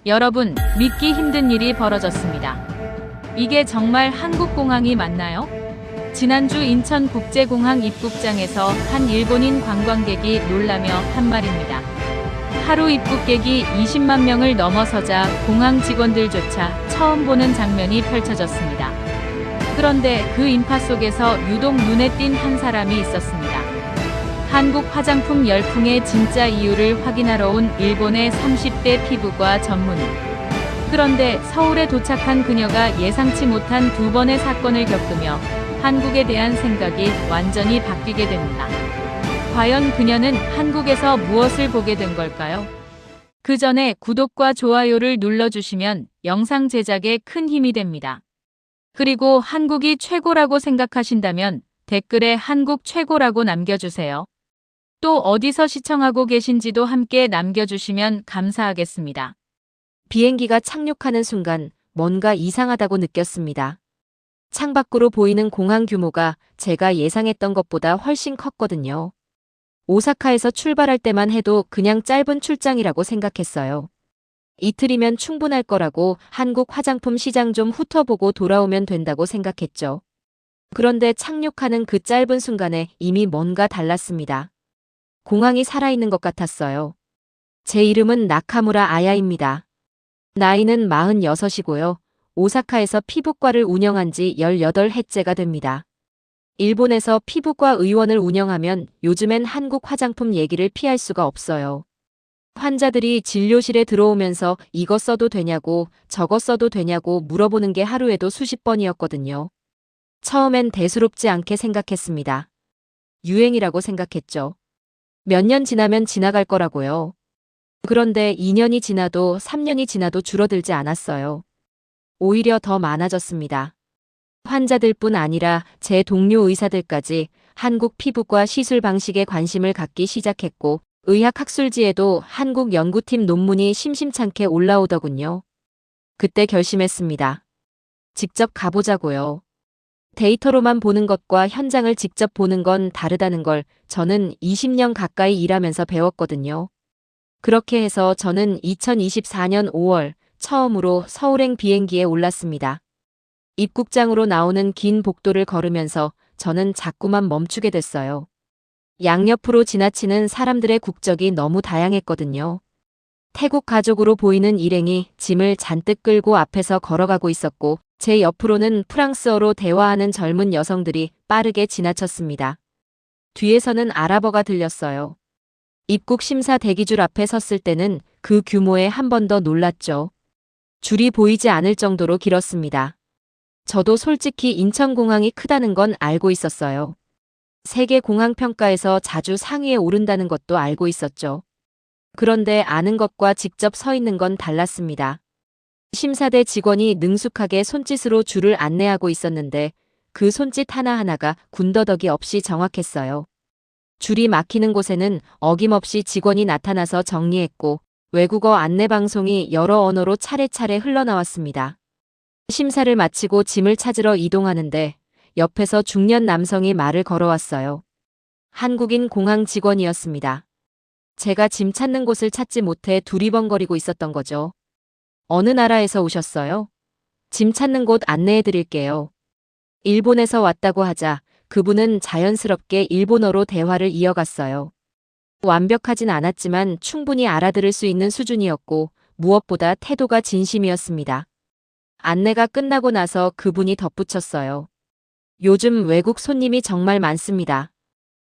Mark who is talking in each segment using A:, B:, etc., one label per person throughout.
A: 여러분, 믿기 힘든 일이 벌어졌습니다. 이게 정말 한국공항이 맞나요? 지난주 인천국제공항 입국장에서 한 일본인 관광객이 놀라며 한 말입니다. 하루 입국객이 20만 명을 넘어서자 공항 직원들조차 처음 보는 장면이 펼쳐졌습니다. 그런데 그 인파 속에서 유독 눈에 띈 한 사람이 있었습니다. 한국 화장품 열풍의 진짜 이유를 확인하러 온 일본의 30대 피부과 전문의. 그런데 서울에 도착한 그녀가 예상치 못한 두 번의 사건을 겪으며 한국에 대한 생각이 완전히 바뀌게 됩니다. 과연 그녀는 한국에서 무엇을 보게 된 걸까요? 그 전에 구독과 좋아요를 눌러주시면 영상 제작에 큰 힘이 됩니다. 그리고 한국이 최고라고 생각하신다면 댓글에 한국 최고라고 남겨주세요. 또 어디서 시청하고 계신지도 함께 남겨주시면 감사하겠습니다.
B: 비행기가 착륙하는 순간 뭔가 이상하다고 느꼈습니다. 창밖으로 보이는 공항 규모가 제가 예상했던 것보다 훨씬 컸거든요. 오사카에서 출발할 때만 해도 그냥 짧은 출장이라고 생각했어요. 이틀이면 충분할 거라고 한국 화장품 시장 좀 훑어보고 돌아오면 된다고 생각했죠. 그런데 착륙하는 그 짧은 순간에 이미 뭔가 달랐습니다. 공항이 살아있는 것 같았어요. 제 이름은 나카무라 아야입니다. 나이는 46이고요. 오사카에서 피부과를 운영한 지 18해째가 됩니다. 일본에서 피부과 의원을 운영하면 요즘엔 한국 화장품 얘기를 피할 수가 없어요. 환자들이 진료실에 들어오면서 이거 써도 되냐고 저거 써도 되냐고 물어보는 게 하루에도 수십 번이었거든요. 처음엔 대수롭지 않게 생각했습니다. 유행이라고 생각했죠. 몇 년 지나면 지나갈 거라고요. 그런데 2년이 지나도 3년이 지나도 줄어들지 않았어요. 오히려 더 많아졌습니다. 환자들뿐 아니라 제 동료 의사들까지 한국 피부과 시술 방식에 관심을 갖기 시작했고 의학학술지에도 한국 연구팀 논문이 심심찮게 올라오더군요. 그때 결심했습니다. 직접 가보자고요. 데이터로만 보는 것과 현장을 직접 보는 건 다르다는 걸 저는 20년 가까이 일하면서 배웠거든요. 그렇게 해서 저는 2024년 5월 처음으로 서울행 비행기에 올랐습니다. 입국장으로 나오는 긴 복도를 걸으면서 저는 자꾸만 멈추게 됐어요. 양옆으로 지나치는 사람들의 국적이 너무 다양했거든요. 태국 가족으로 보이는 일행이 짐을 잔뜩 끌고 앞에서 걸어가고 있었고 제 옆으로는 프랑스어로 대화하는 젊은 여성들이 빠르게 지나쳤습니다. 뒤에서는 아랍어가 들렸어요. 입국 심사 대기줄 앞에 섰을 때는 그 규모에 한 번 더 놀랐죠. 줄이 보이지 않을 정도로 길었습니다. 저도 솔직히 인천공항이 크다는 건 알고 있었어요. 세계 공항 평가에서 자주 상위에 오른다는 것도 알고 있었죠. 그런데 아는 것과 직접 서 있는 건 달랐습니다. 심사대 직원이 능숙하게 손짓으로 줄을 안내하고 있었는데 그 손짓 하나하나가 군더더기 없이 정확했어요. 줄이 막히는 곳에는 어김없이 직원이 나타나서 정리했고 외국어 안내방송이 여러 언어로 차례차례 흘러나왔습니다. 심사를 마치고 짐을 찾으러 이동하는데 옆에서 중년 남성이 말을 걸어왔어요. 한국인 공항 직원이었습니다. 제가 짐 찾는 곳을 찾지 못해 두리번거리고 있었던 거죠. 어느 나라에서 오셨어요? 짐 찾는 곳 안내해 드릴게요. 일본에서 왔다고 하자 그분은 자연스럽게 일본어로 대화를 이어갔어요. 완벽하진 않았지만 충분히 알아들을 수 있는 수준이었고 무엇보다 태도가 진심이었습니다. 안내가 끝나고 나서 그분이 덧붙였어요. 요즘 외국 손님이 정말 많습니다.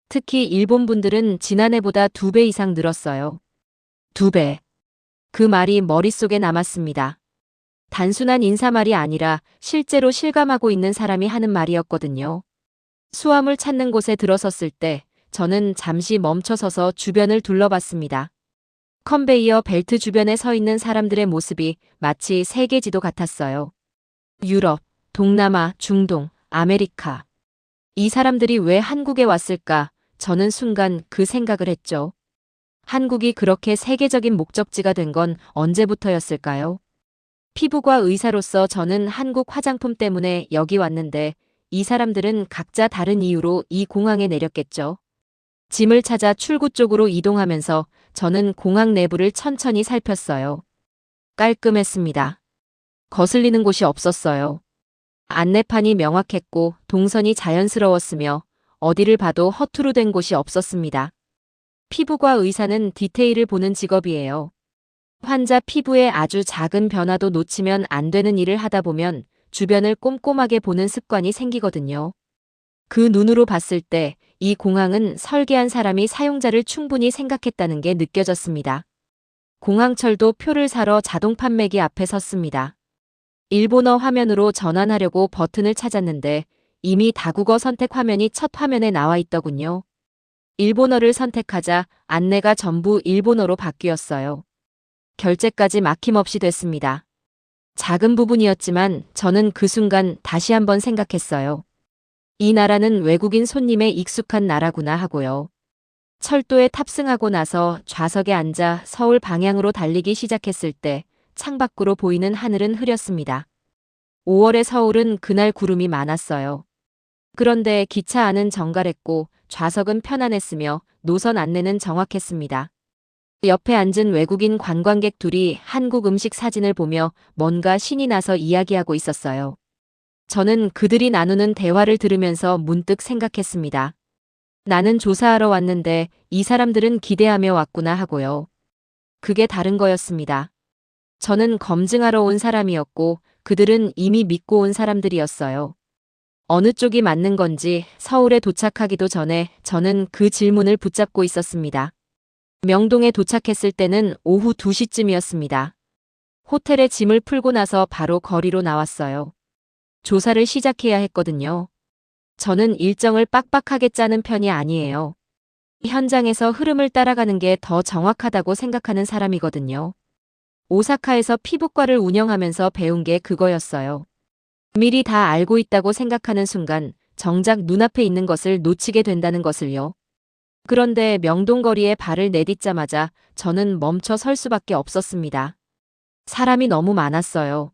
B: 특히 일본 분들은 지난해보다 2배 이상 늘었어요. 2배. 그 말이 머릿속에 남았습니다. 단순한 인사말이 아니라 실제로 실감하고 있는 사람이 하는 말이었거든요. 수화물 찾는 곳에 들어섰을 때 저는 잠시 멈춰서서 주변을 둘러봤습니다. 컨베이어 벨트 주변에 서 있는 사람들의 모습이 마치 세계지도 같았어요. 유럽, 동남아, 중동, 아메리카. 이 사람들이 왜 한국에 왔을까? 저는 순간 그 생각을 했죠. 한국이 그렇게 세계적인 목적지가 된 건 언제부터였을까요? 피부과 의사로서 저는 한국 화장품 때문에 여기 왔는데 이 사람들은 각자 다른 이유로 이 공항에 내렸겠죠. 짐을 찾아 출구 쪽으로 이동하면서 저는 공항 내부를 천천히 살폈어요. 깔끔했습니다. 거슬리는 곳이 없었어요. 안내판이 명확했고 동선이 자연스러웠으며 어디를 봐도 허투루 된 곳이 없었습니다. 피부과 의사는 디테일을 보는 직업이에요. 환자 피부에 아주 작은 변화도 놓치면 안 되는 일을 하다 보면 주변을 꼼꼼하게 보는 습관이 생기거든요. 그 눈으로 봤을 때 이 공항은 설계한 사람이 사용자를 충분히 생각했다는 게 느껴졌습니다. 공항철도 표를 사러 자동 판매기 앞에 섰습니다. 일본어 화면으로 전환하려고 버튼을 찾았는데 이미 다국어 선택 화면이 첫 화면에 나와 있더군요. 일본어를 선택하자 안내가 전부 일본어로 바뀌었어요. 결제까지 막힘없이 됐습니다. 작은 부분이었지만 저는 그 순간 다시 한번 생각했어요. 이 나라는 외국인 손님에 익숙한 나라구나 하고요. 철도에 탑승하고 나서 좌석에 앉아 서울 방향으로 달리기 시작했을 때 창밖으로 보이는 하늘은 흐렸습니다. 5월의 서울은 그날 구름이 많았어요. 그런데 기차 안은 정갈했고 좌석은 편안했으며 노선 안내는 정확했습니다. 옆에 앉은 외국인 관광객 둘이 한국 음식 사진을 보며 뭔가 신이 나서 이야기하고 있었어요. 저는 그들이 나누는 대화를 들으면서 문득 생각했습니다. 나는 조사하러 왔는데 이 사람들은 기대하며 왔구나 하고요. 그게 다른 거였습니다. 저는 검증하러 온 사람이었고 그들은 이미 믿고 온 사람들이었어요. 어느 쪽이 맞는 건지 서울에 도착하기도 전에 저는 그 질문을 붙잡고 있었습니다. 명동에 도착했을 때는 오후 2시쯤이었습니다. 호텔에 짐을 풀고 나서 바로 거리로 나왔어요. 조사를 시작해야 했거든요. 저는 일정을 빡빡하게 짜는 편이 아니에요. 현장에서 흐름을 따라가는 게 더 정확하다고 생각하는 사람이거든요. 오사카에서 피부과를 운영하면서 배운 게 그거였어요. 미리 다 알고 있다고 생각하는 순간 정작 눈앞에 있는 것을 놓치게 된다는 것을요. 그런데 명동거리에 발을 내딛자마자 저는 멈춰 설 수밖에 없었습니다. 사람이 너무 많았어요.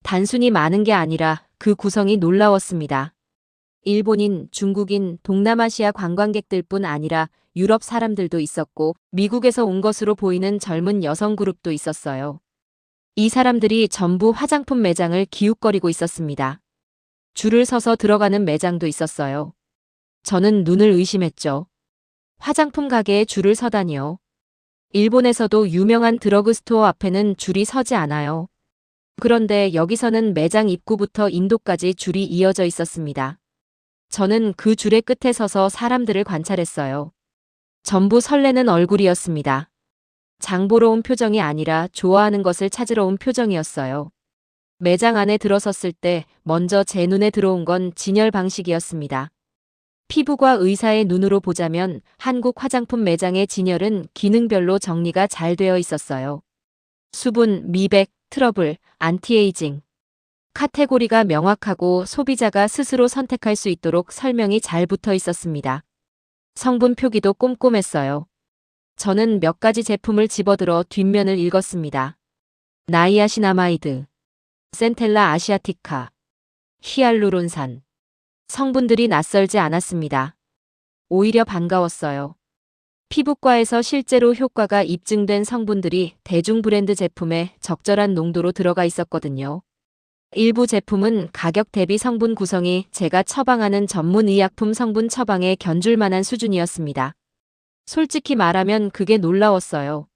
B: 단순히 많은 게 아니라 그 구성이 놀라웠습니다. 일본인, 중국인, 동남아시아 관광객들뿐 아니라 유럽 사람들도 있었고 미국에서 온 것으로 보이는 젊은 여성 그룹도 있었어요. 이 사람들이 전부 화장품 매장을 기웃거리고 있었습니다. 줄을 서서 들어가는 매장도 있었어요. 저는 눈을 의심했죠. 화장품 가게에 줄을 서다니요. 일본에서도 유명한 드러그스토어 앞에는 줄이 서지 않아요. 그런데 여기서는 매장 입구부터 인도까지 줄이 이어져 있었습니다. 저는 그 줄의 끝에 서서 사람들을 관찰했어요. 전부 설레는 얼굴이었습니다. 장 보러 온 표정이 아니라 좋아하는 것을 찾으러 온 표정이었어요. 매장 안에 들어섰을 때 먼저 제 눈에 들어온 건 진열 방식이었습니다. 피부과 의사의 눈으로 보자면 한국 화장품 매장의 진열은 기능별로 정리가 잘 되어 있었어요. 수분, 미백, 트러블, 안티에이징. 카테고리가 명확하고 소비자가 스스로 선택할 수 있도록 설명이 잘 붙어 있었습니다. 성분 표기도 꼼꼼했어요. 저는 몇 가지 제품을 집어들어 뒷면을 읽었습니다. 나이아신아마이드, 센텔라 아시아티카, 히알루론산. 성분들이 낯설지 않았습니다. 오히려 반가웠어요. 피부과에서 실제로 효과가 입증된 성분들이 대중 브랜드 제품에 적절한 농도로 들어가 있었거든요. 일부 제품은 가격 대비 성분 구성이 제가 처방하는 전문 의약품 성분 처방에 견줄 만한 수준이었습니다. 솔직히 말하면 그게 놀라웠어요.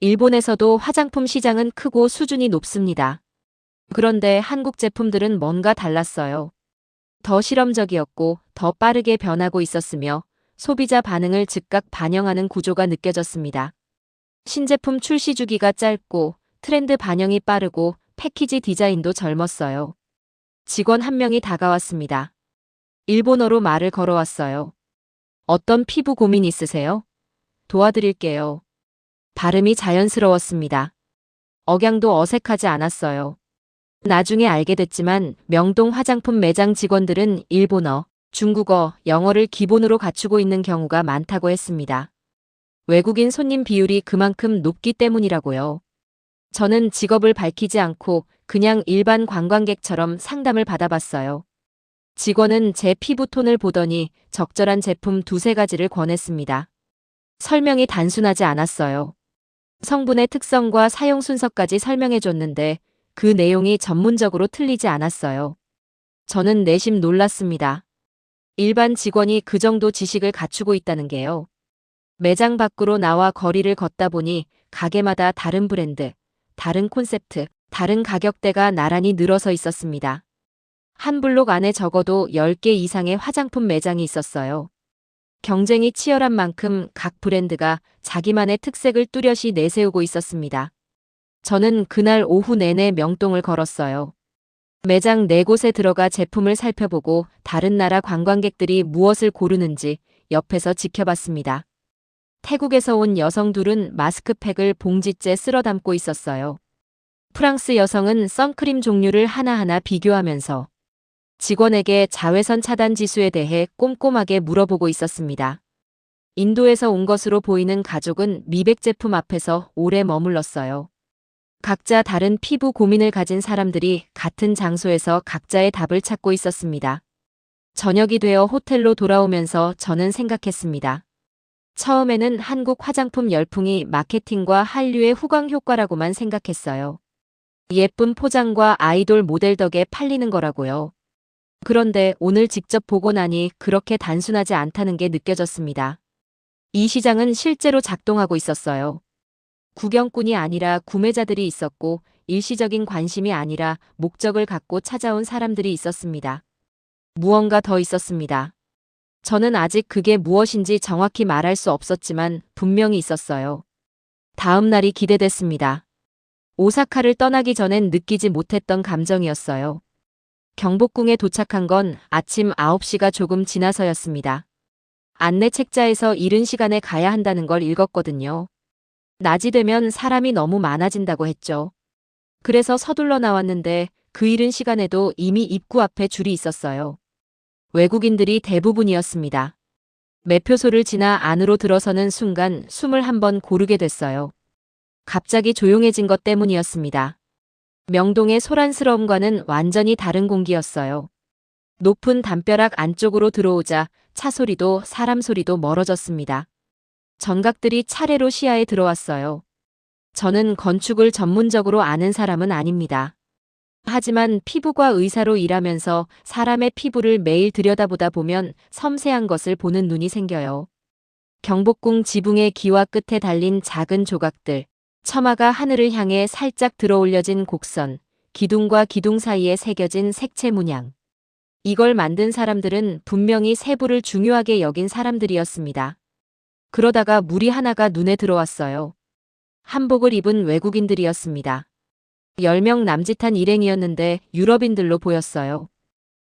B: 일본에서도 화장품 시장은 크고 수준이 높습니다. 그런데 한국 제품들은 뭔가 달랐어요. 더 실험적이었고 더 빠르게 변하고 있었으며 소비자 반응을 즉각 반영하는 구조가 느껴졌습니다. 신제품 출시 주기가 짧고 트렌드 반영이 빠르고 패키지 디자인도 젊었어요. 직원 한 명이 다가왔습니다. 일본어로 말을 걸어왔어요. 어떤 피부 고민 있으세요? 도와드릴게요. 발음이 자연스러웠습니다. 억양도 어색하지 않았어요. 나중에 알게 됐지만 명동 화장품 매장 직원들은 일본어, 중국어, 영어를 기본으로 갖추고 있는 경우가 많다고 했습니다. 외국인 손님 비율이 그만큼 높기 때문이라고요. 저는 직업을 밝히지 않고 그냥 일반 관광객처럼 상담을 받아봤어요. 직원은 제 피부톤을 보더니 적절한 제품 두세 가지를 권했습니다. 설명이 단순하지 않았어요. 성분의 특성과 사용 순서까지 설명해 줬는데 그 내용이 전문적으로 틀리지 않았어요. 저는 내심 놀랐습니다. 일반 직원이 그 정도 지식을 갖추고 있다는 게요. 매장 밖으로 나와 거리를 걷다 보니 가게마다 다른 브랜드, 다른 콘셉트, 다른 가격대가 나란히 늘어서 있었습니다. 한 블록 안에 적어도 10개 이상의 화장품 매장이 있었어요. 경쟁이 치열한 만큼 각 브랜드가 자기만의 특색을 뚜렷이 내세우고 있었습니다. 저는 그날 오후 내내 명동을 걸었어요. 매장 4곳에 들어가 제품을 살펴보고 다른 나라 관광객들이 무엇을 고르는지 옆에서 지켜봤습니다. 태국에서 온 여성 둘은 마스크팩을 봉지째 쓸어 담고 있었어요. 프랑스 여성은 선크림 종류를 하나하나 비교하면서 직원에게 자외선 차단 지수에 대해 꼼꼼하게 물어보고 있었습니다. 인도에서 온 것으로 보이는 가족은 미백 제품 앞에서 오래 머물렀어요. 각자 다른 피부 고민을 가진 사람들이 같은 장소에서 각자의 답을 찾고 있었습니다. 저녁이 되어 호텔로 돌아오면서 저는 생각했습니다. 처음에는 한국 화장품 열풍이 마케팅과 한류의 후광 효과라고만 생각했어요. 예쁜 포장과 아이돌 모델 덕에 팔리는 거라고요. 그런데 오늘 직접 보고 나니 그렇게 단순하지 않다는 게 느껴졌습니다. 이 시장은 실제로 작동하고 있었어요. 구경꾼이 아니라 구매자들이 있었고 일시적인 관심이 아니라 목적을 갖고 찾아온 사람들이 있었습니다. 무언가 더 있었습니다. 저는 아직 그게 무엇인지 정확히 말할 수 없었지만 분명히 있었어요. 다음 날이 기대됐습니다. 오사카를 떠나기 전엔 느끼지 못했던 감정이었어요. 경복궁에 도착한 건 아침 9시가 조금 지나서였습니다. 안내 책자에서 이른 시간에 가야 한다는 걸 읽었거든요. 낮이 되면 사람이 너무 많아진다고 했죠. 그래서 서둘러 나왔는데 그 이른 시간에도 이미 입구 앞에 줄이 있었어요. 외국인들이 대부분이었습니다. 매표소를 지나 안으로 들어서는 순간 숨을 한번 고르게 됐어요. 갑자기 조용해진 것 때문이었습니다. 명동의 소란스러움과는 완전히 다른 공기였어요. 높은 담벼락 안쪽으로 들어오자 차 소리도 사람 소리도 멀어졌습니다. 전각들이 차례로 시야에 들어왔어요. 저는 건축을 전문적으로 아는 사람은 아닙니다. 하지만 피부과 의사로 일하면서 사람의 피부를 매일 들여다보다 보면 섬세한 것을 보는 눈이 생겨요. 경복궁 지붕의 기와 끝에 달린 작은 조각들, 처마가 하늘을 향해 살짝 들어올려진 곡선, 기둥과 기둥 사이에 새겨진 색채 문양. 이걸 만든 사람들은 분명히 세부를 중요하게 여긴 사람들이었습니다. 그러다가 무리 하나가 눈에 들어왔어요. 한복을 입은 외국인들이었습니다. 10명 남짓한 일행이었는데 유럽인들로 보였어요.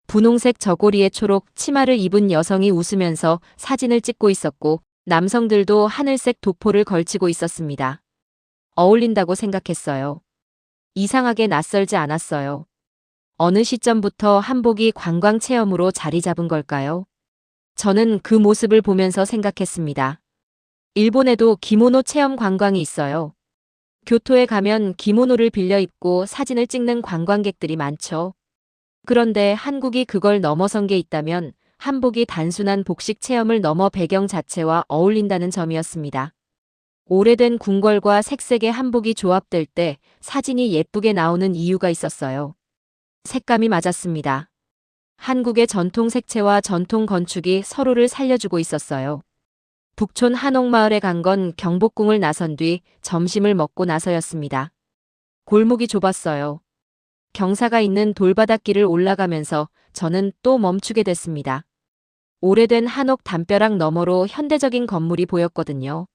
B: 분홍색 저고리에 초록 치마를 입은 여성이 웃으면서 사진을 찍고 있었고 남성들도 하늘색 도포를 걸치고 있었습니다. 어울린다고 생각했어요. 이상하게 낯설지 않았어요. 어느 시점부터 한복이 관광 체험으로 자리 잡은 걸까요? 저는 그 모습을 보면서 생각했습니다. 일본에도 기모노 체험 관광이 있어요. 교토에 가면 기모노를 빌려 입고 사진을 찍는 관광객들이 많죠. 그런데 한국이 그걸 넘어선 게 있다면 한복이 단순한 복식 체험을 넘어 배경 자체와 어울린다는 점이었습니다. 오래된 궁궐과 색색의 한복이 조합될 때 사진이 예쁘게 나오는 이유가 있었어요. 색감이 맞았습니다. 한국의 전통 색채와 전통 건축이 서로를 살려주고 있었어요. 북촌 한옥마을에 간 건 경복궁을 나선 뒤 점심을 먹고 나서였습니다. 골목이 좁았어요. 경사가 있는 돌바닥길을 올라가면서 저는 또 멈추게 됐습니다. 오래된 한옥 담벼락 너머로 현대적인 건물이 보였거든요.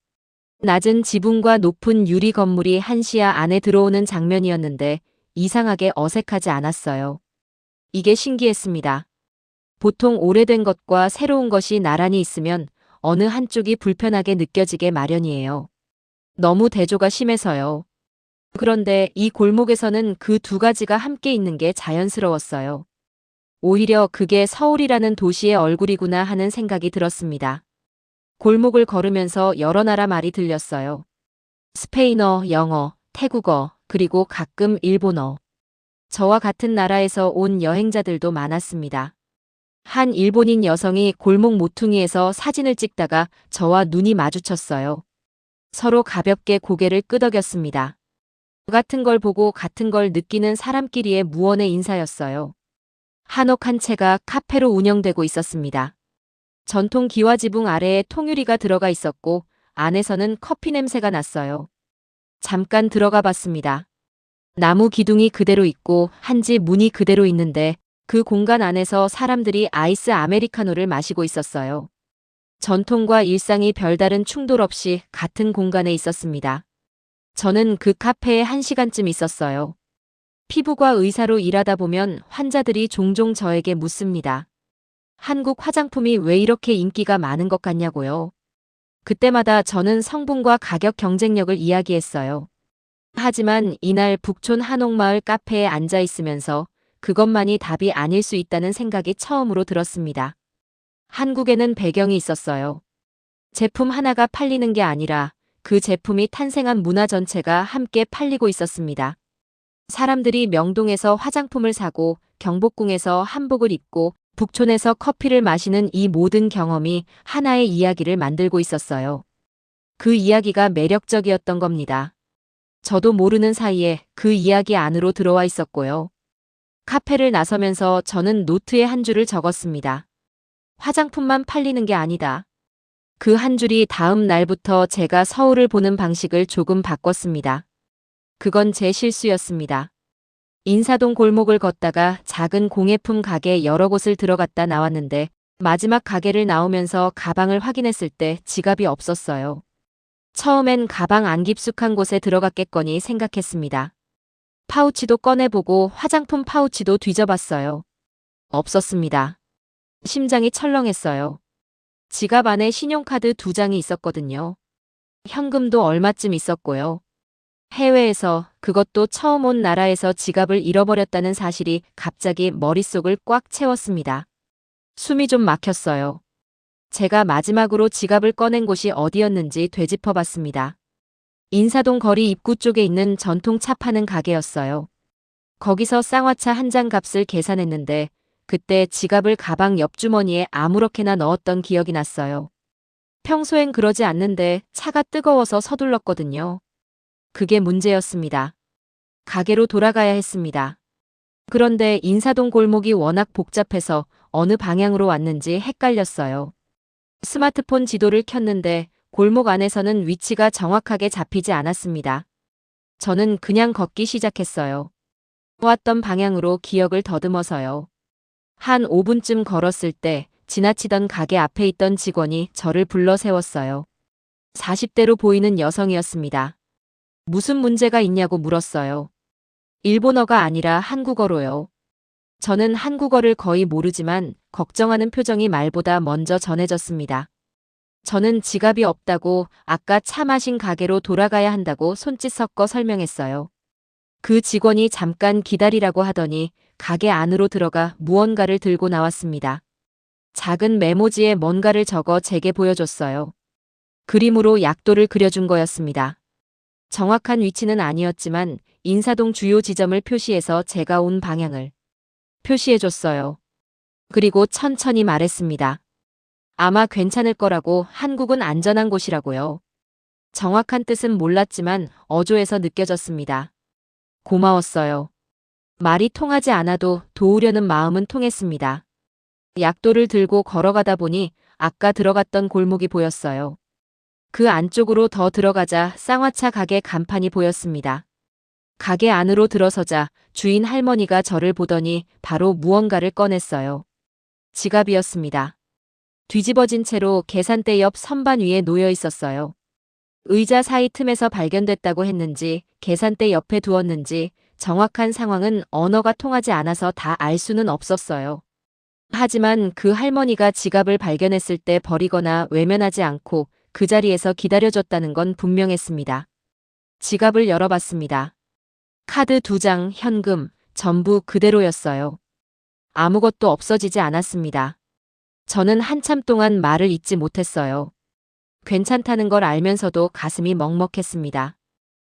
B: 낮은 지붕과 높은 유리 건물이 한시야 안에 들어오는 장면이었는데 이상하게 어색하지 않았어요. 이게 신기했습니다. 보통 오래된 것과 새로운 것이 나란히 있으면 어느 한쪽이 불편하게 느껴지게 마련이에요. 너무 대조가 심해서요. 그런데 이 골목에서는 그 두 가지가 함께 있는 게 자연스러웠어요. 오히려 그게 서울이라는 도시의 얼굴이구나 하는 생각이 들었습니다. 골목을 걸으면서 여러 나라 말이 들렸어요. 스페인어, 영어, 태국어, 그리고 가끔 일본어. 저와 같은 나라에서 온 여행자들도 많았습니다. 한 일본인 여성이 골목 모퉁이에서 사진을 찍다가 저와 눈이 마주쳤어요. 서로 가볍게 고개를 끄덕였습니다. 같은 걸 보고 같은 걸 느끼는 사람끼리의 무언의 인사였어요. 한옥 한 채가 카페로 운영되고 있었습니다. 전통 기와 지붕 아래에 통유리가 들어가 있었고 안에서는 커피 냄새가 났어요. 잠깐 들어가 봤습니다. 나무 기둥이 그대로 있고 한지 문이 그대로 있는데 그 공간 안에서 사람들이 아이스 아메리카노를 마시고 있었어요. 전통과 일상이 별다른 충돌 없이 같은 공간에 있었습니다. 저는 그 카페에 1시간쯤 있었어요. 피부과 의사로 일하다 보면 환자들이 종종 저에게 묻습니다. 한국 화장품이 왜 이렇게 인기가 많은 것 같냐고요. 그때마다 저는 성분과 가격 경쟁력을 이야기했어요. 하지만 이날 북촌 한옥마을 카페에 앉아 있으면서 그것만이 답이 아닐 수 있다는 생각이 처음으로 들었습니다. 한국에는 배경이 있었어요. 제품 하나가 팔리는 게 아니라 그 제품이 탄생한 문화 전체가 함께 팔리고 있었습니다. 사람들이 명동에서 화장품을 사고 경복궁에서 한복을 입고 북촌에서 커피를 마시는 이 모든 경험이 하나의 이야기를 만들고 있었어요. 그 이야기가 매력적이었던 겁니다. 저도 모르는 사이에 그 이야기 안으로 들어와 있었고요. 카페를 나서면서 저는 노트에 한 줄을 적었습니다. 화장품만 팔리는 게 아니다. 그 한 줄이 다음 날부터 제가 서울을 보는 방식을 조금 바꿨습니다. 그건 제 실수였습니다. 인사동 골목을 걷다가 작은 공예품 가게 여러 곳을 들어갔다 나왔는데 마지막 가게를 나오면서 가방을 확인했을 때 지갑이 없었어요. 처음엔 가방 안 깊숙한 곳에 들어갔겠거니 생각했습니다. 파우치도 꺼내보고 화장품 파우치도 뒤져봤어요. 없었습니다. 심장이 철렁했어요. 지갑 안에 신용카드 2장이 있었거든요. 현금도 얼마쯤 있었고요. 해외에서, 그것도 처음 온 나라에서 지갑을 잃어버렸다는 사실이 갑자기 머릿속을 꽉 채웠습니다. 숨이 좀 막혔어요. 제가 마지막으로 지갑을 꺼낸 곳이 어디였는지 되짚어봤습니다. 인사동 거리 입구 쪽에 있는 전통 차 파는 가게였어요. 거기서 쌍화차 한 잔 값을 계산했는데 그때 지갑을 가방 옆주머니에 아무렇게나 넣었던 기억이 났어요. 평소엔 그러지 않는데 차가 뜨거워서 서둘렀거든요. 그게 문제였습니다. 가게로 돌아가야 했습니다. 그런데 인사동 골목이 워낙 복잡해서 어느 방향으로 왔는지 헷갈렸어요. 스마트폰 지도를 켰는데 골목 안에서는 위치가 정확하게 잡히지 않았습니다. 저는 그냥 걷기 시작했어요. 왔던 방향으로 기억을 더듬어서요. 한 5분쯤 걸었을 때 지나치던 가게 앞에 있던 직원이 저를 불러 세웠어요. 40대로 보이는 여성이었습니다. 무슨 문제가 있냐고 물었어요. 일본어가 아니라 한국어로요. 저는 한국어를 거의 모르지만 걱정하는 표정이 말보다 먼저 전해졌습니다. 저는 지갑이 없다고 아까 차 마신 가게로 돌아가야 한다고 손짓 섞어 설명했어요. 그 직원이 잠깐 기다리라고 하더니 가게 안으로 들어가 무언가를 들고 나왔습니다. 작은 메모지에 뭔가를 적어 제게 보여줬어요. 그림으로 약도를 그려준 거였습니다. 정확한 위치는 아니었지만 인사동 주요 지점을 표시해서 제가 온 방향을 표시해줬어요. 그리고 천천히 말했습니다. 아마 괜찮을 거라고, 한국은 안전한 곳이라고요. 정확한 뜻은 몰랐지만 어조에서 느껴졌습니다. 고마웠어요. 말이 통하지 않아도 도우려는 마음은 통했습니다. 약도를 들고 걸어가다 보니 아까 들어갔던 골목이 보였어요. 그 안쪽으로 더 들어가자 쌍화차 가게 간판이 보였습니다. 가게 안으로 들어서자 주인 할머니가 저를 보더니 바로 무언가를 꺼냈어요. 지갑이었습니다. 뒤집어진 채로 계산대 옆 선반 위에 놓여 있었어요. 의자 사이 틈에서 발견됐다고 했는지 계산대 옆에 두었는지 정확한 상황은 언어가 통하지 않아서 다 알 수는 없었어요. 하지만 그 할머니가 지갑을 발견했을 때 버리거나 외면하지 않고 그 자리에서 기다려줬다는 건 분명했습니다. 지갑을 열어봤습니다. 카드 2장, 현금, 전부 그대로였어요. 아무것도 없어지지 않았습니다. 저는 한참 동안 말을 잇지 못했어요. 괜찮다는 걸 알면서도 가슴이 먹먹했습니다.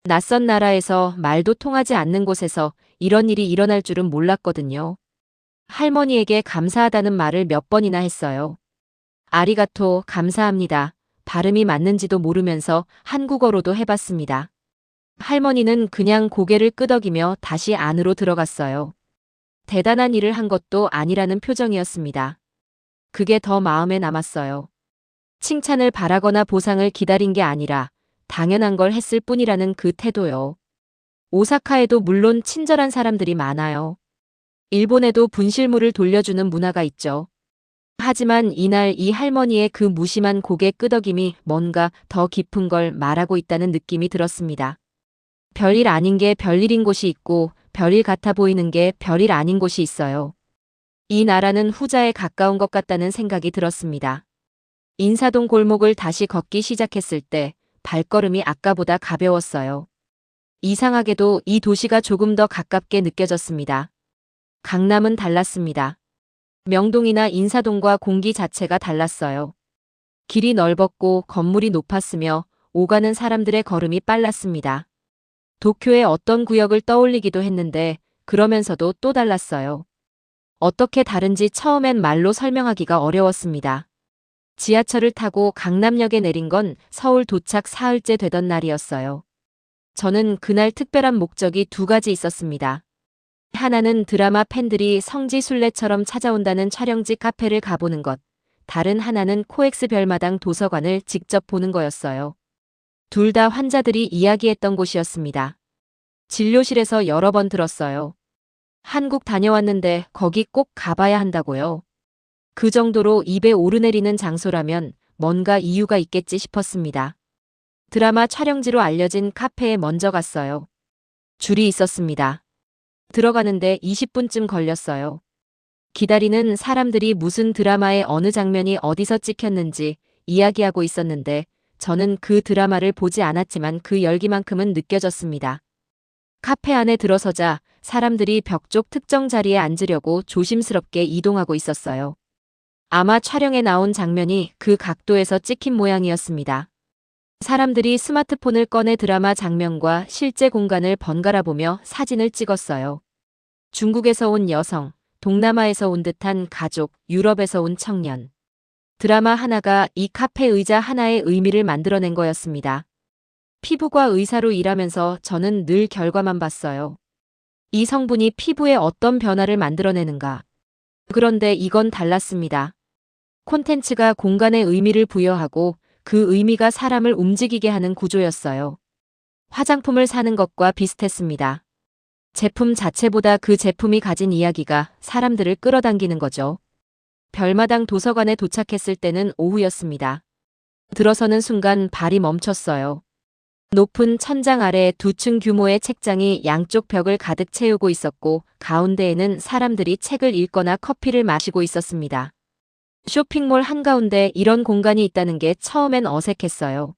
B: 낯선 나라에서 말도 통하지 않는 곳에서 이런 일이 일어날 줄은 몰랐거든요. 할머니에게 감사하다는 말을 몇 번이나 했어요. 아리가토, 감사합니다. 발음이 맞는지도 모르면서 한국어로도 해봤습니다. 할머니는 그냥 고개를 끄덕이며 다시 안으로 들어갔어요. 대단한 일을 한 것도 아니라는 표정이었습니다. 그게 더 마음에 남았어요. 칭찬을 바라거나 보상을 기다린 게 아니라 당연한 걸 했을 뿐이라는 그 태도요. 오사카에도 물론 친절한 사람들이 많아요. 일본에도 분실물을 돌려주는 문화가 있죠. 하지만 이날 이 할머니의 그 무심한 고개 끄덕임이 뭔가 더 깊은 걸 말하고 있다는 느낌이 들었습니다. 별일 아닌 게 별일인 곳이 있고 별일 같아 보이는 게 별일 아닌 곳이 있어요. 이 나라는 후자에 가까운 것 같다는 생각이 들었습니다. 인사동 골목을 다시 걷기 시작했을 때 발걸음이 아까보다 가벼웠어요. 이상하게도 이 도시가 조금 더 가깝게 느껴졌습니다. 강남은 달랐습니다. 명동이나 인사동과 공기 자체가 달랐어요. 길이 넓었고 건물이 높았으며 오가는 사람들의 걸음이 빨랐습니다. 도쿄의 어떤 구역을 떠올리기도 했는데 그러면서도 또 달랐어요. 어떻게 다른지 처음엔 말로 설명하기가 어려웠습니다. 지하철을 타고 강남역에 내린 건 서울 도착 사흘째 되던 날이었어요. 저는 그날 특별한 목적이 두 가지 있었습니다. 하나는 드라마 팬들이 성지순례처럼 찾아온다는 촬영지 카페를 가보는 것, 다른 하나는 코엑스 별마당 도서관을 직접 보는 거였어요. 둘 다 환자들이 이야기했던 곳이었습니다. 진료실에서 여러 번 들었어요. 한국 다녀왔는데 거기 꼭 가봐야 한다고요. 그 정도로 입에 오르내리는 장소라면 뭔가 이유가 있겠지 싶었습니다. 드라마 촬영지로 알려진 카페에 먼저 갔어요. 줄이 있었습니다. 들어가는데 20분쯤 걸렸어요. 기다리는 사람들이 무슨 드라마의 어느 장면이 어디서 찍혔는지 이야기하고 있었는데 저는 그 드라마를 보지 않았지만 그 열기만큼은 느껴졌습니다. 카페 안에 들어서자 사람들이 벽 쪽 특정 자리에 앉으려고 조심스럽게 이동하고 있었어요. 아마 촬영에 나온 장면이 그 각도에서 찍힌 모양이었습니다. 사람들이 스마트폰을 꺼내 드라마 장면과 실제 공간을 번갈아 보며 사진을 찍었어요. 중국에서 온 여성, 동남아에서 온 듯한 가족, 유럽에서 온 청년. 드라마 하나가 이 카페 의자 하나의 의미를 만들어낸 거였습니다. 피부과 의사로 일하면서 저는 늘 결과만 봤어요. 이 성분이 피부에 어떤 변화를 만들어내는가. 그런데 이건 달랐습니다. 콘텐츠가 공간에 의미를 부여하고 그 의미가 사람을 움직이게 하는 구조였어요. 화장품을 사는 것과 비슷했습니다. 제품 자체보다 그 제품이 가진 이야기가 사람들을 끌어당기는 거죠. 별마당 도서관에 도착했을 때는 오후였습니다. 들어서는 순간 발이 멈췄어요. 높은 천장 아래 2층 규모의 책장이 양쪽 벽을 가득 채우고 있었고 가운데에는 사람들이 책을 읽거나 커피를 마시고 있었습니다. 쇼핑몰 한가운데 이런 공간이 있다는 게 처음엔 어색했어요.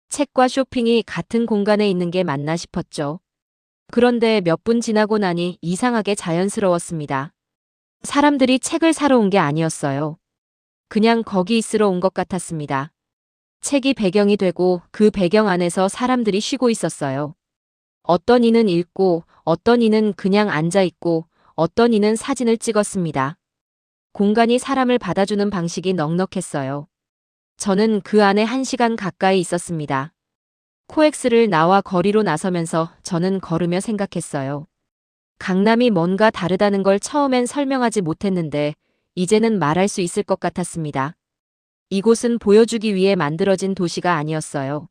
B: 책과 쇼핑이 같은 공간에 있는 게 맞나 싶었죠. 그런데 몇 분 지나고 나니 이상하게 자연스러웠습니다. 사람들이 책을 사러 온 게 아니었어요. 그냥 거기 있으러 온 것 같았습니다. 책이 배경이 되고 그 배경 안에서 사람들이 쉬고 있었어요. 어떤 이는 읽고 어떤 이는 그냥 앉아있고 어떤 이는 사진을 찍었습니다. 공간이 사람을 받아주는 방식이 넉넉했어요. 저는 그 안에 1시간 가까이 있었습니다. 코엑스를 나와 거리로 나서면서 저는 걸으며 생각했어요. 강남이 뭔가 다르다는 걸 처음엔 설명하지 못했는데 이제는 말할 수 있을 것 같았습니다. 이곳은 보여주기 위해 만들어진 도시가 아니었어요.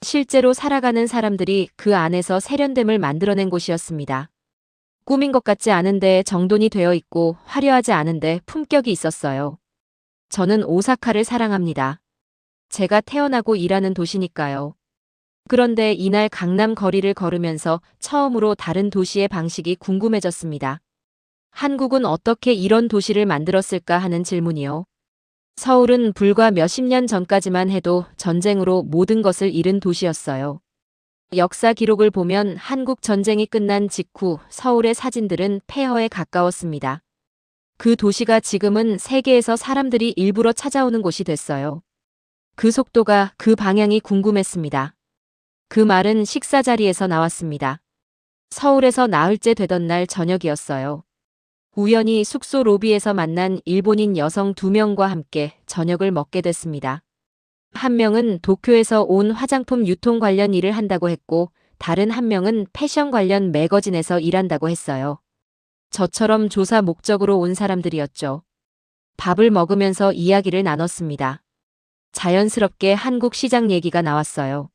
B: 실제로 살아가는 사람들이 그 안에서 세련됨을 만들어낸 곳이었습니다. 꾸민 것 같지 않은데 정돈이 되어 있고 화려하지 않은데 품격이 있었어요. 저는 오사카를 사랑합니다. 제가 태어나고 일하는 도시니까요. 그런데 이날 강남 거리를 걸으면서 처음으로 다른 도시의 방식이 궁금해졌습니다. 한국은 어떻게 이런 도시를 만들었을까 하는 질문이요. 서울은 불과 몇십 년 전까지만 해도 전쟁으로 모든 것을 잃은 도시였어요. 역사 기록을 보면 한국 전쟁이 끝난 직후 서울의 사진들은 폐허에 가까웠습니다. 그 도시가 지금은 세계에서 사람들이 일부러 찾아오는 곳이 됐어요. 그 속도가, 그 방향이 궁금했습니다. 그 말은 식사 자리에서 나왔습니다. 서울에서 나흘째 되던 날 저녁이었어요. 우연히 숙소 로비에서 만난 일본인 여성 2명과 함께 저녁을 먹게 됐습니다. 한 명은 도쿄에서 온 화장품 유통 관련 일을 한다고 했고, 다른 한 명은 패션 관련 매거진에서 일한다고 했어요. 저처럼 조사 목적으로 온 사람들이었죠. 밥을 먹으면서 이야기를 나눴습니다. 자연스럽게 한국 시장 얘기가 나왔어요.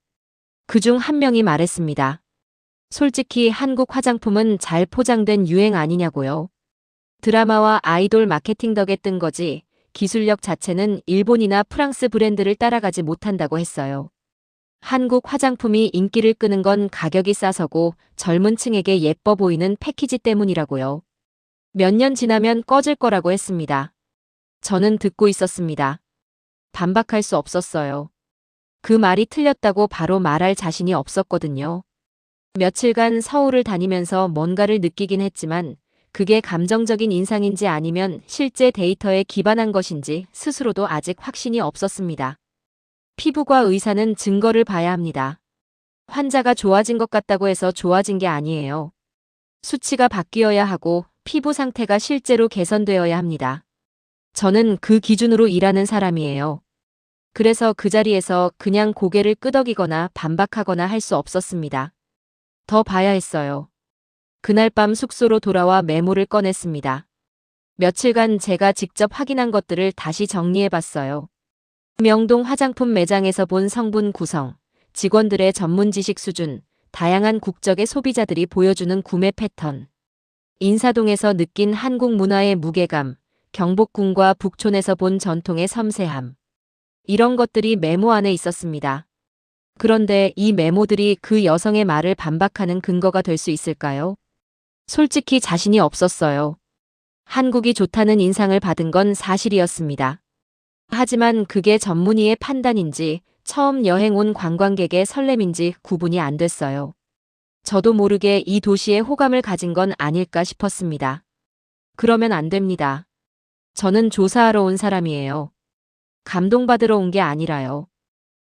B: 그중 한 명이 말했습니다. 솔직히 한국 화장품은 잘 포장된 유행 아니냐고요. 드라마와 아이돌 마케팅 덕에 뜬 거지 기술력 자체는 일본이나 프랑스 브랜드를 따라가지 못한다고 했어요. 한국 화장품이 인기를 끄는 건 가격이 싸서고 젊은 층에게 예뻐 보이는 패키지 때문이라고요. 몇 년 지나면 꺼질 거라고 했습니다. 저는 듣고 있었습니다. 반박할 수 없었어요. 그 말이 틀렸다고 바로 말할 자신이 없었거든요. 며칠간 서울을 다니면서 뭔가를 느끼긴 했지만 그게 감정적인 인상인지 아니면 실제 데이터에 기반한 것인지 스스로도 아직 확신이 없었습니다. 피부과 의사는 증거를 봐야 합니다. 환자가 좋아진 것 같다고 해서 좋아진 게 아니에요. 수치가 바뀌어야 하고 피부 상태가 실제로 개선되어야 합니다. 저는 그 기준으로 일하는 사람이에요. 그래서 그 자리에서 그냥 고개를 끄덕이거나 반박하거나 할 수 없었습니다. 더 봐야 했어요. 그날 밤 숙소로 돌아와 메모를 꺼냈습니다. 며칠간 제가 직접 확인한 것들을 다시 정리해봤어요. 명동 화장품 매장에서 본 성분 구성, 직원들의 전문 지식 수준, 다양한 국적의 소비자들이 보여주는 구매 패턴, 인사동에서 느낀 한국 문화의 무게감, 경복궁과 북촌에서 본 전통의 섬세함. 이런 것들이 메모 안에 있었습니다. 그런데 이 메모들이 그 여성의 말을 반박하는 근거가 될 수 있을까요? 솔직히 자신이 없었어요. 한국이 좋다는 인상을 받은 건 사실이었습니다. 하지만 그게 전문의의 판단인지 처음 여행 온 관광객의 설렘인지 구분이 안 됐어요. 저도 모르게 이 도시에 호감을 가진 건 아닐까 싶었습니다. 그러면 안 됩니다. 저는 조사하러 온 사람이에요. 감동받으러 온 게 아니라요.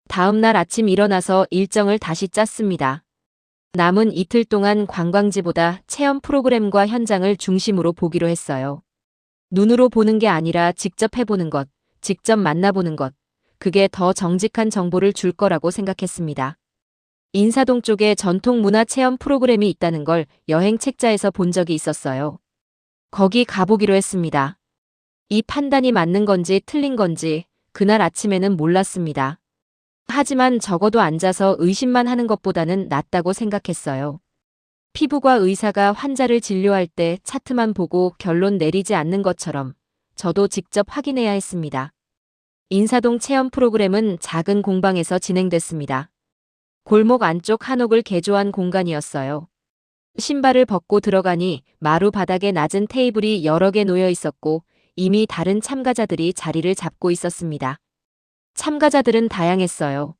B: 다음 날 아침 일어나서 일정을 다시 짰습니다. 남은 이틀 동안 관광지보다 체험 프로그램과 현장을 중심으로 보기로 했어요. 눈으로 보는 게 아니라 직접 해보는 것, 직접 만나보는 것, 그게 더 정직한 정보를 줄 거라고 생각했습니다. 인사동 쪽에 전통 문화 체험 프로그램이 있다는 걸 여행 책자에서 본 적이 있었어요. 거기 가보기로 했습니다. 이 판단이 맞는 건지 틀린 건지 그날 아침에는 몰랐습니다. 하지만 적어도 앉아서 의심만 하는 것보다는 낫다고 생각했어요. 피부과 의사가 환자를 진료할 때 차트만 보고 결론 내리지 않는 것처럼 저도 직접 확인해야 했습니다. 인사동 체험 프로그램은 작은 공방에서 진행됐습니다. 골목 안쪽 한옥을 개조한 공간이었어요. 신발을 벗고 들어가니 마루 바닥에 낮은 테이블이 여러 개 놓여 있었고 이미 다른 참가자들이 자리를 잡고 있었습니다. 참가자들은 다양했어요.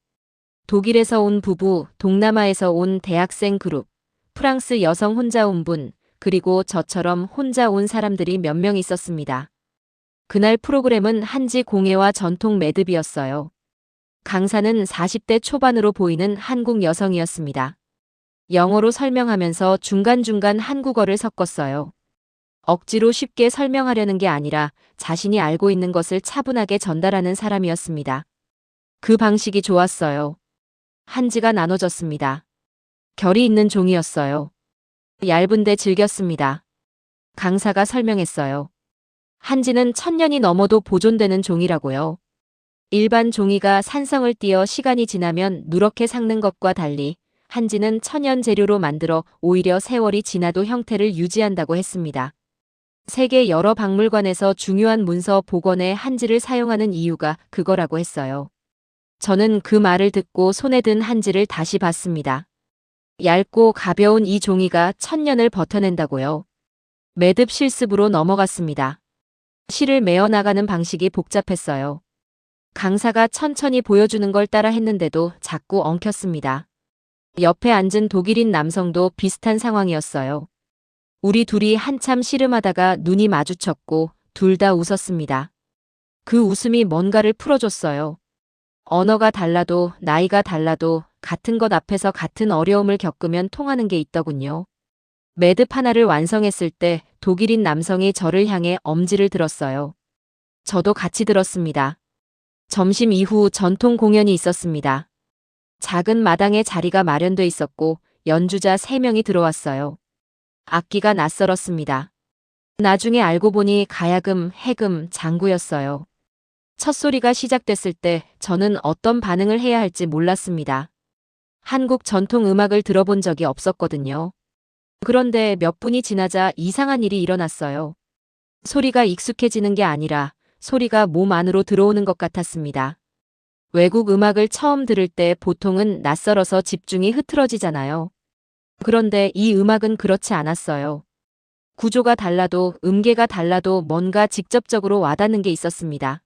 B: 독일에서 온 부부, 동남아에서 온 대학생 그룹, 프랑스 여성 혼자 온 분, 그리고 저처럼 혼자 온 사람들이 몇 명 있었습니다. 그날 프로그램은 한지 공예와 전통 매듭이었어요. 강사는 40대 초반으로 보이는 한국 여성이었습니다. 영어로 설명하면서 중간중간 한국어를 섞었어요. 억지로 쉽게 설명하려는 게 아니라 자신이 알고 있는 것을 차분하게 전달하는 사람이었습니다. 그 방식이 좋았어요. 한지가 나눠졌습니다. 결이 있는 종이였어요. 얇은데 즐겼습니다. 강사가 설명했어요. 한지는 1000년이 넘어도 보존되는 종이라고요. 일반 종이가 산성을 띠어 시간이 지나면 누렇게 삭는 것과 달리 한지는 천연 재료로 만들어 오히려 세월이 지나도 형태를 유지한다고 했습니다. 세계 여러 박물관에서 중요한 문서 복원에 한지를 사용하는 이유가 그거라고 했어요. 저는 그 말을 듣고 손에 든 한지를 다시 봤습니다. 얇고 가벼운 이 종이가 1000년을 버텨낸다고요. 매듭 실습으로 넘어갔습니다. 실을 메어나가는 방식이 복잡했어요. 강사가 천천히 보여주는 걸 따라 했는데도 자꾸 엉켰습니다. 옆에 앉은 독일인 남성도 비슷한 상황이었어요. 우리 둘이 한참 씨름하다가 눈이 마주쳤고 둘 다 웃었습니다. 그 웃음이 뭔가를 풀어줬어요. 언어가 달라도 나이가 달라도 같은 것 앞에서 같은 어려움을 겪으면 통하는 게 있더군요. 매듭 하나를 완성했을 때 독일인 남성이 저를 향해 엄지를 들었어요. 저도 같이 들었습니다. 점심 이후 전통 공연이 있었습니다. 작은 마당에 자리가 마련돼 있었고 연주자 3명이 들어왔어요. 악기가 낯설었습니다. 나중에 알고 보니 가야금, 해금, 장구였어요. 첫 소리가 시작됐을 때 저는 어떤 반응을 해야 할지 몰랐습니다. 한국 전통 음악을 들어본 적이 없었거든요. 그런데 몇 분이 지나자 이상한 일이 일어났어요. 소리가 익숙해지는 게 아니라 소리가 몸 안으로 들어오는 것 같았습니다. 외국 음악을 처음 들을 때 보통은 낯설어서 집중이 흐트러지잖아요. 그런데 이 음악은 그렇지 않았어요. 구조가 달라도 음계가 달라도 뭔가 직접적으로 와닿는 게 있었습니다.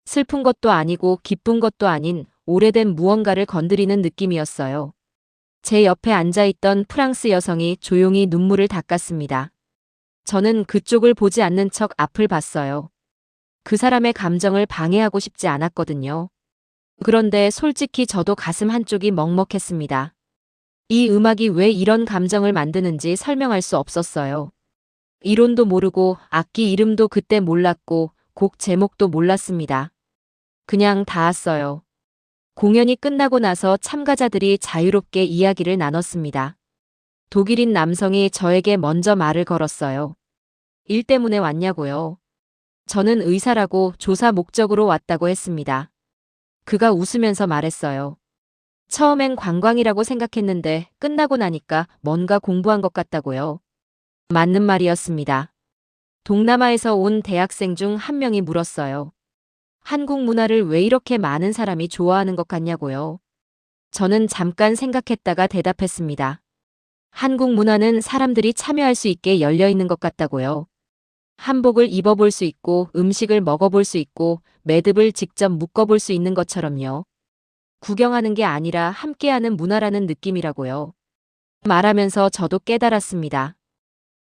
B: 슬픈 것도 아니고 기쁜 것도 아닌 오래된 무언가를 건드리는 느낌이었어요. 제 옆에 앉아있던 프랑스 여성이 조용히 눈물을 닦았습니다. 저는 그쪽을 보지 않는 척 앞을 봤어요. 그 사람의 감정을 방해하고 싶지 않았거든요. 그런데 솔직히 저도 가슴 한쪽이 먹먹했습니다. 이 음악이 왜 이런 감정을 만드는지 설명할 수 없었어요. 이론도 모르고 악기 이름도 그때 몰랐고 곡 제목도 몰랐습니다. 그냥 닿았어요. 공연이 끝나고 나서 참가자들이 자유롭게 이야기를 나눴습니다. 독일인 남성이 저에게 먼저 말을 걸었어요. 일 때문에 왔냐고요. 저는 의사라고 조사 목적으로 왔다고 했습니다. 그가 웃으면서 말했어요. 처음엔 관광이라고 생각했는데 끝나고 나니까 뭔가 공부한 것 같다고요. 맞는 말이었습니다. 동남아에서 온 대학생 중 한 명이 물었어요. 한국 문화를 왜 이렇게 많은 사람이 좋아하는 것 같냐고요. 저는 잠깐 생각했다가 대답했습니다. 한국 문화는 사람들이 참여할 수 있게 열려 있는 것 같다고요. 한복을 입어볼 수 있고 음식을 먹어볼 수 있고 매듭을 직접 묶어볼 수 있는 것처럼요. 구경하는 게 아니라 함께하는 문화라는 느낌이라고요. 말하면서 저도 깨달았습니다.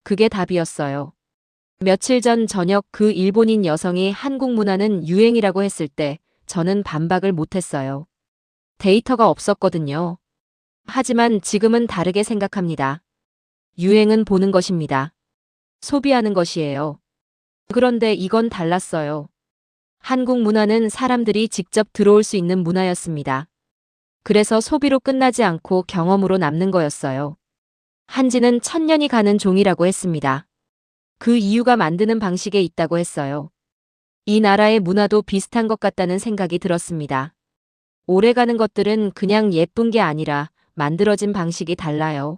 B: 그게 답이었어요. 며칠 전 저녁 그 일본인 여성이 한국 문화는 유행이라고 했을 때 저는 반박을 못했어요. 데이터가 없었거든요. 하지만 지금은 다르게 생각합니다. 유행은 보는 것입니다. 소비하는 것이에요. 그런데 이건 달랐어요. 한국 문화는 사람들이 직접 들어올 수 있는 문화였습니다. 그래서 소비로 끝나지 않고 경험으로 남는 거였어요. 한지는 1000년이 가는 종이라고 했습니다. 그 이유가 만드는 방식에 있다고 했어요. 이 나라의 문화도 비슷한 것 같다는 생각이 들었습니다. 오래가는 것들은 그냥 예쁜 게 아니라 만들어진 방식이 달라요.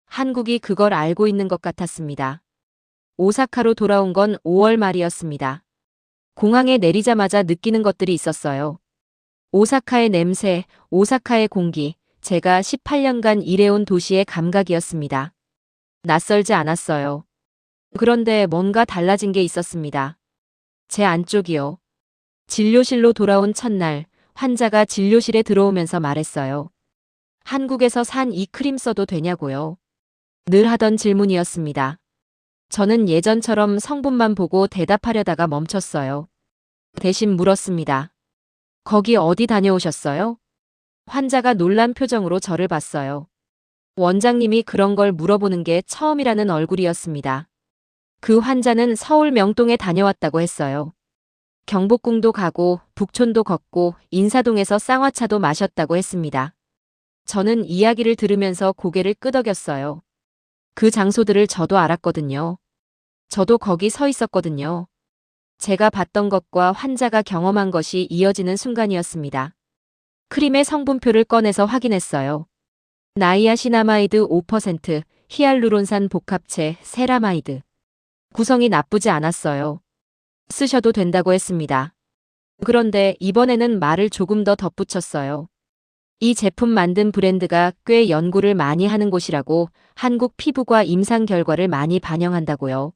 B: 한국이 그걸 알고 있는 것 같았습니다. 오사카로 돌아온 건 5월 말이었습니다. 공항에 내리자마자 느끼는 것들이 있었어요. 오사카의 냄새, 오사카의 공기, 제가 18년간 일해온 도시의 감각이었습니다. 낯설지 않았어요. 그런데 뭔가 달라진 게 있었습니다. 제 안쪽이요. 진료실로 돌아온 첫날, 환자가 진료실에 들어오면서 말했어요. 한국에서 산 이 크림 써도 되냐고요. 늘 하던 질문이었습니다. 저는 예전처럼 성분만 보고 대답하려다가 멈췄어요. 대신 물었습니다. 거기 어디 다녀오셨어요? 환자가 놀란 표정으로 저를 봤어요. 원장님이 그런 걸 물어보는 게 처음이라는 얼굴이었습니다. 그 환자는 서울 명동에 다녀왔다고 했어요. 경복궁도 가고 북촌도 걷고 인사동에서 쌍화차도 마셨다고 했습니다. 저는 이야기를 들으면서 고개를 끄덕였어요. 그 장소들을 저도 알았거든요. 저도 거기 서 있었거든요. 제가 봤던 것과 환자가 경험한 것이 이어지는 순간이었습니다. 크림의 성분표를 꺼내서 확인했어요. 나이아신아마이드 5%, 히알루론산 복합체, 세라마이드. 구성이 나쁘지 않았어요. 쓰셔도 된다고 했습니다. 그런데 이번에는 말을 조금 더 덧붙였어요. 이 제품 만든 브랜드가 꽤 연구를 많이 하는 곳이라고 한국 피부과 임상 결과를 많이 반영한다고요.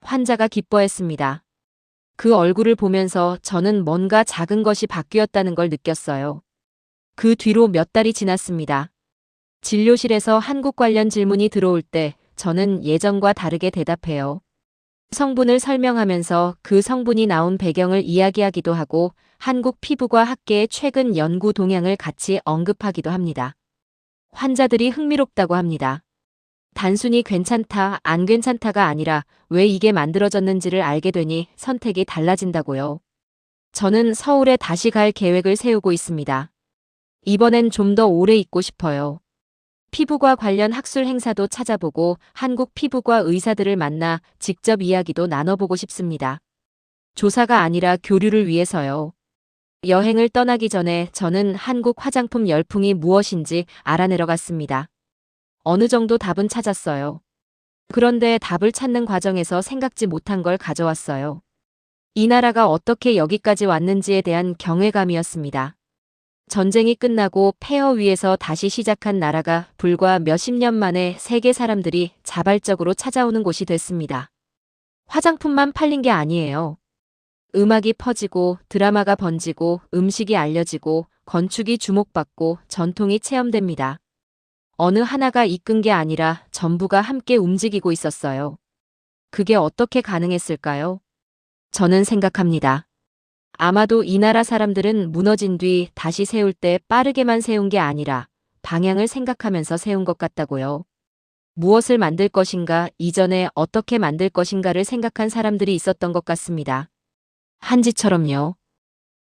B: 환자가 기뻐했습니다. 그 얼굴을 보면서 저는 뭔가 작은 것이 바뀌었다는 걸 느꼈어요. 그 뒤로 몇 달이 지났습니다. 진료실에서 한국 관련 질문이 들어올 때 저는 예전과 다르게 대답해요. 성분을 설명하면서 그 성분이 나온 배경을 이야기하기도 하고 한국 피부과 학계의 최근 연구 동향을 같이 언급하기도 합니다. 환자들이 흥미롭다고 합니다. 단순히 괜찮다, 안 괜찮다가 아니라 왜 이게 만들어졌는지를 알게 되니 선택이 달라진다고요. 저는 서울에 다시 갈 계획을 세우고 있습니다. 이번엔 좀 더 오래 있고 싶어요. 피부과 관련 학술 행사도 찾아보고 한국 피부과 의사들을 만나 직접 이야기도 나눠보고 싶습니다. 조사가 아니라 교류를 위해서요. 여행을 떠나기 전에 저는 한국 화장품 열풍이 무엇인지 알아내러 갔습니다. 어느 정도 답은 찾았어요. 그런데 답을 찾는 과정에서 생각지 못한 걸 가져왔어요. 이 나라가 어떻게 여기까지 왔는지에 대한 경외감이었습니다. 전쟁이 끝나고 폐허 위에서 다시 시작한 나라가 불과 몇십 년 만에 세계 사람들이 자발적으로 찾아오는 곳이 됐습니다. 화장품만 팔린 게 아니에요. 음악이 퍼지고 드라마가 번지고 음식이 알려지고 건축이 주목받고 전통이 체험됩니다. 어느 하나가 이끈 게 아니라 전부가 함께 움직이고 있었어요. 그게 어떻게 가능했을까요? 저는 생각합니다. 아마도 이 나라 사람들은 무너진 뒤 다시 세울 때 빠르게만 세운 게 아니라 방향을 생각하면서 세운 것 같다고요. 무엇을 만들 것인가, 이전에 어떻게 만들 것인가를 생각한 사람들이 있었던 것 같습니다. 한지처럼요.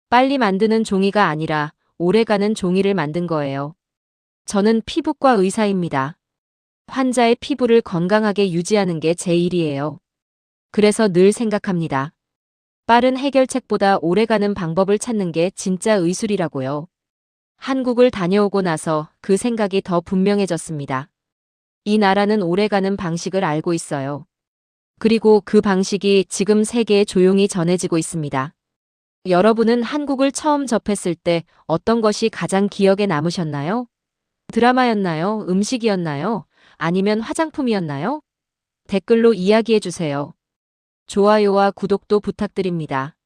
B: 빨리 만드는 종이가 아니라 오래가는 종이를 만든 거예요. 저는 피부과 의사입니다. 환자의 피부를 건강하게 유지하는 게 제 일이에요. 그래서 늘 생각합니다. 빠른 해결책보다 오래가는 방법을 찾는 게 진짜 의술이라고요. 한국을 다녀오고 나서 그 생각이 더 분명해졌습니다. 이 나라는 오래가는 방식을 알고 있어요. 그리고 그 방식이 지금 세계에 조용히 전해지고 있습니다. 여러분은 한국을 처음 접했을 때 어떤 것이 가장 기억에 남으셨나요? 드라마였나요? 음식이었나요? 아니면 화장품이었나요? 댓글로 이야기해 주세요. 좋아요와 구독도 부탁드립니다.